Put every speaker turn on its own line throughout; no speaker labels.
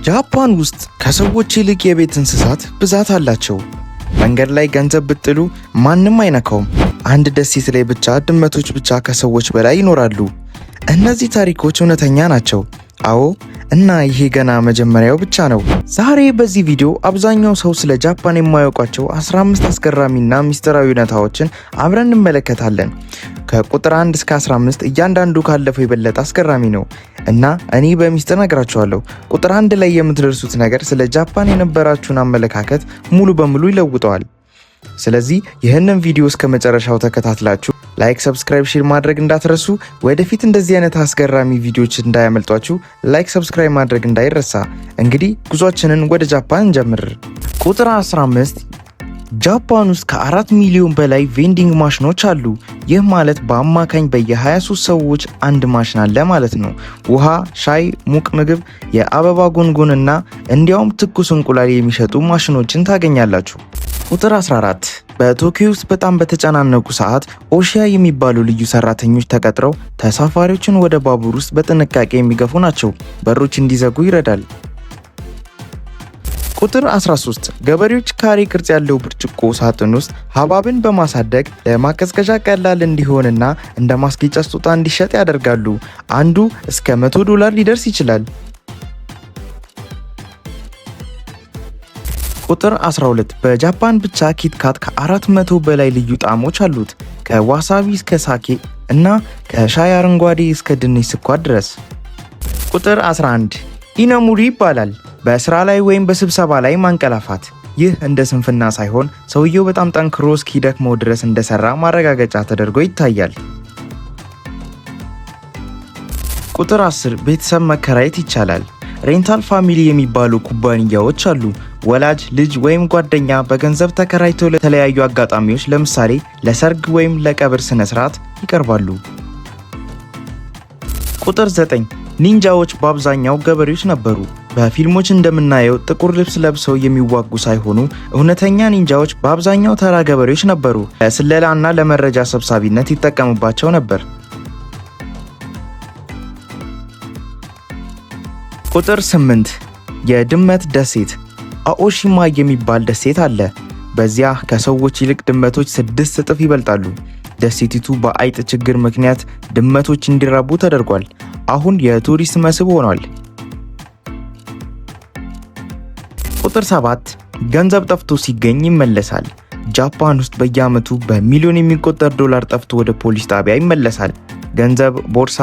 ጃፓን ውስጥ ከሰዎች ይልቅ የቤት እንስሳት ብዛት አላቸው። መንገድ ላይ ገንዘብ ብጥሉ ማንም አይነካውም። አንድ ደሴት ላይ ብቻ ድመቶች ብቻ ከሰዎች በላይ ይኖራሉ። እነዚህ ታሪኮች እውነተኛ ናቸው። አዎ፣ እና ይሄ ገና መጀመሪያው ብቻ ነው። ዛሬ በዚህ ቪዲዮ አብዛኛው ሰው ስለ ጃፓን የማያውቋቸው 15 አስገራሚና ሚስጥራዊ እውነታዎችን አብረን እንመለከታለን። ከቁጥር 1 እስከ 15 እያንዳንዱ ካለፈው የበለጠ አስገራሚ ነው እና እኔ በሚስጥር ነግራችኋለሁ። ቁጥር 1 ላይ የምትደርሱት ነገር ስለ ጃፓን የነበራችሁን አመለካከት ሙሉ በሙሉ ይለውጠዋል። ስለዚህ ይህንን ቪዲዮ እስከ መጨረሻው ተከታትላችሁ ላይክ፣ ሰብስክራይብ፣ ሼር ማድረግ እንዳትረሱ። ወደፊት እንደዚህ አይነት አስገራሚ ቪዲዮዎች እንዳያመልጧችሁ ላይክ፣ ሰብስክራይብ ማድረግ እንዳይረሳ። እንግዲህ ጉዟችንን ወደ ጃፓን እንጀምር። ቁጥር 15 ጃፓን ውስጥ ከ4 ሚሊዮን በላይ ቬንዲንግ ማሽኖች አሉ። ይህ ማለት በአማካኝ በየ23 ሰዎች አንድ ማሽን አለ ማለት ነው። ውሃ፣ ሻይ፣ ሙቅ ምግብ፣ የአበባ ጉንጉንና እንዲያውም ትኩስ እንቁላል የሚሸጡ ማሽኖችን ታገኛላችሁ። ቁጥር 14 በቶኪዮ ውስጥ በጣም በተጨናነቁ ሰዓት ኦሺያ የሚባሉ ልዩ ሰራተኞች ተቀጥረው ተሳፋሪዎችን ወደ ባቡር ውስጥ በጥንቃቄ የሚገፉ ናቸው። በሮች እንዲዘጉ ይረዳል። ቁጥር 13 ገበሬዎች ካሬ ቅርጽ ያለው ብርጭቆ ሳጥን ውስጥ ሐብሐብን በማሳደግ ለማቀዝቀዣ ቀላል እንዲሆንና እንደ ማስጌጫ ስጦታ እንዲሸጥ ያደርጋሉ። አንዱ እስከ $100 ሊደርስ ይችላል። ቁጥር 12 በጃፓን ብቻ ኪትካት ከ400 በላይ ልዩ ጣዕሞች አሉት። ከዋሳቢ እስከ ሳኬ እና ከሻይ አረንጓዴ እስከ ድንች ስኳር ድረስ። ቁጥር 11 ኢነሙሪ ይባላል። በስራ ላይ ወይም በስብሰባ ላይ ማንቀላፋት። ይህ እንደ ስንፍና ሳይሆን ሰውየው በጣም ጠንክሮ እስኪደክመው ድረስ እንደሰራ ማረጋገጫ ተደርጎ ይታያል። ቁጥር 10 ቤተሰብ መከራየት ይቻላል። ሬንታል ፋሚሊ የሚባሉ ኩባንያዎች አሉ። ወላጅ፣ ልጅ ወይም ጓደኛ በገንዘብ ተከራይተው ለተለያዩ አጋጣሚዎች ለምሳሌ ለሰርግ ወይም ለቀብር ስነ ስርዓት ይቀርባሉ። ቁጥር 9 ኒንጃዎች በአብዛኛው ገበሬዎች ነበሩ። በፊልሞች እንደምናየው ጥቁር ልብስ ለብሰው የሚዋጉ ሳይሆኑ እውነተኛ ኒንጃዎች በአብዛኛው ተራ ገበሬዎች ነበሩ። ለስለላና ለመረጃ ሰብሳቢነት ይጠቀሙባቸው ነበር። ቁጥር 8 የድመት ደሴት አኦሺማ የሚባል ደሴት አለ። በዚያ ከሰዎች ይልቅ ድመቶች 6 እጥፍ ይበልጣሉ። ደሴቲቱ በአይጥ ችግር ምክንያት ድመቶች እንዲራቡ ተደርጓል። አሁን የቱሪስት መስህብ ሆኗል። ቁጥር 7 ገንዘብ ጠፍቶ ሲገኝ ይመለሳል። ጃፓን ውስጥ በየዓመቱ በሚሊዮን የሚቆጠር ዶላር ጠፍቶ ወደ ፖሊስ ጣቢያ ይመለሳል። ገንዘብ፣ ቦርሳ፣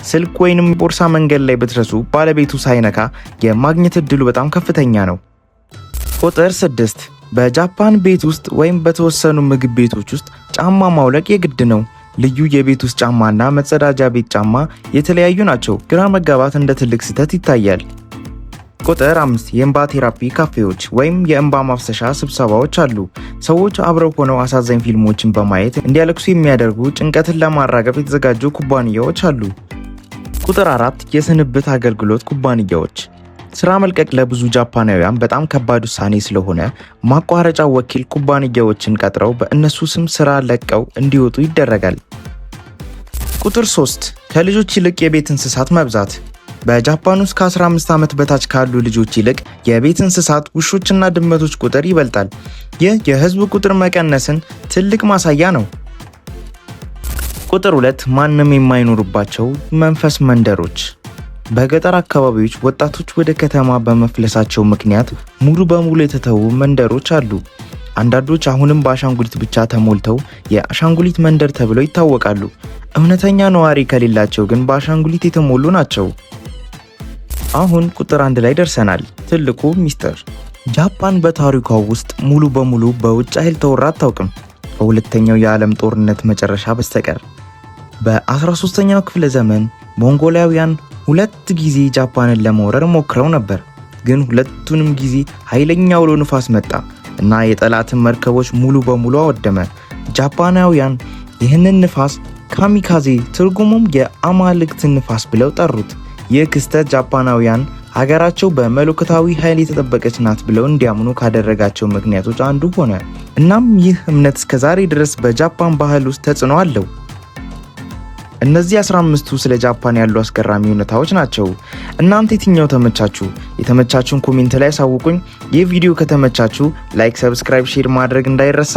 ስልክ ወይንም ቦርሳ መንገድ ላይ ብትረሱ ባለቤቱ ሳይነካ የማግኘት እድሉ በጣም ከፍተኛ ነው። ቁጥር 6 በጃፓን ቤት ውስጥ ወይም በተወሰኑ ምግብ ቤቶች ውስጥ ጫማ ማውለቅ የግድ ነው። ልዩ የቤት ውስጥ ጫማና መጸዳጃ ቤት ጫማ የተለያዩ ናቸው። ግራ መጋባት እንደ ትልቅ ስህተት ይታያል። ቁጥር 5 የእንባ ቴራፒ ካፌዎች ወይም የእንባ ማፍሰሻ ስብሰባዎች አሉ። ሰዎች አብረው ሆነው አሳዛኝ ፊልሞችን በማየት እንዲያለቅሱ የሚያደርጉ ጭንቀትን ለማራገብ የተዘጋጁ ኩባንያዎች አሉ። ቁጥር 4 የስንብት አገልግሎት ኩባንያዎች። ስራ መልቀቅ ለብዙ ጃፓናውያን በጣም ከባድ ውሳኔ ስለሆነ ማቋረጫ ወኪል ኩባንያዎችን ቀጥረው በእነሱ ስም ስራ ለቀው እንዲወጡ ይደረጋል። ቁጥር 3 ከልጆች ይልቅ የቤት እንስሳት መብዛት። በጃፓን ውስጥ ከ15 ዓመት በታች ካሉ ልጆች ይልቅ የቤት እንስሳት ውሾችና ድመቶች ቁጥር ይበልጣል። ይህ የህዝብ ቁጥር መቀነስን ትልቅ ማሳያ ነው። ቁጥር 2 ማንም የማይኖርባቸው መንፈስ መንደሮች። በገጠር አካባቢዎች ወጣቶች ወደ ከተማ በመፍለሳቸው ምክንያት ሙሉ በሙሉ የተተዉ መንደሮች አሉ። አንዳንዶች አሁንም በአሻንጉሊት ብቻ ተሞልተው የአሻንጉሊት መንደር ተብለው ይታወቃሉ። እውነተኛ ነዋሪ ከሌላቸው ግን በአሻንጉሊት የተሞሉ ናቸው። አሁን ቁጥር 1 ላይ ደርሰናል። ትልቁ ሚስጥር ጃፓን በታሪኳ ውስጥ ሙሉ በሙሉ በውጭ ኃይል ተወራ አታውቅም፣ ከሁለተኛው የዓለም ጦርነት መጨረሻ በስተቀር። በ13ኛው ክፍለ ዘመን ሞንጎላውያን 2 ጊዜ ጃፓንን ለመውረር ሞክረው ነበር፣ ግን ሁለቱንም ጊዜ ኃይለኛ አውሎ ንፋስ መጣ እና የጠላትን መርከቦች ሙሉ በሙሉ አወደመ። ጃፓናውያን ይህንን ንፋስ ካሚካዜ ትርጉሙም የአማልክት ንፋስ ብለው ጠሩት። ይህ ክስተት ጃፓናውያን ሀገራቸው በመለኮታዊ ኃይል የተጠበቀች ናት ብለው እንዲያምኑ ካደረጋቸው ምክንያቶች አንዱ ሆነ። እናም ይህ እምነት እስከዛሬ ድረስ በጃፓን ባህል ውስጥ ተጽዕኖ አለው። እነዚህ 15ቱ ስለ ጃፓን ያሉ አስገራሚ እውነታዎች ናቸው። እናንተ የትኛው ተመቻችሁ? የተመቻችሁን ኮሜንት ላይ አሳውቁኝ። ይህ ቪዲዮ ከተመቻችሁ ላይክ፣ ሰብስክራይብ፣ ሼር ማድረግ እንዳይረሳ።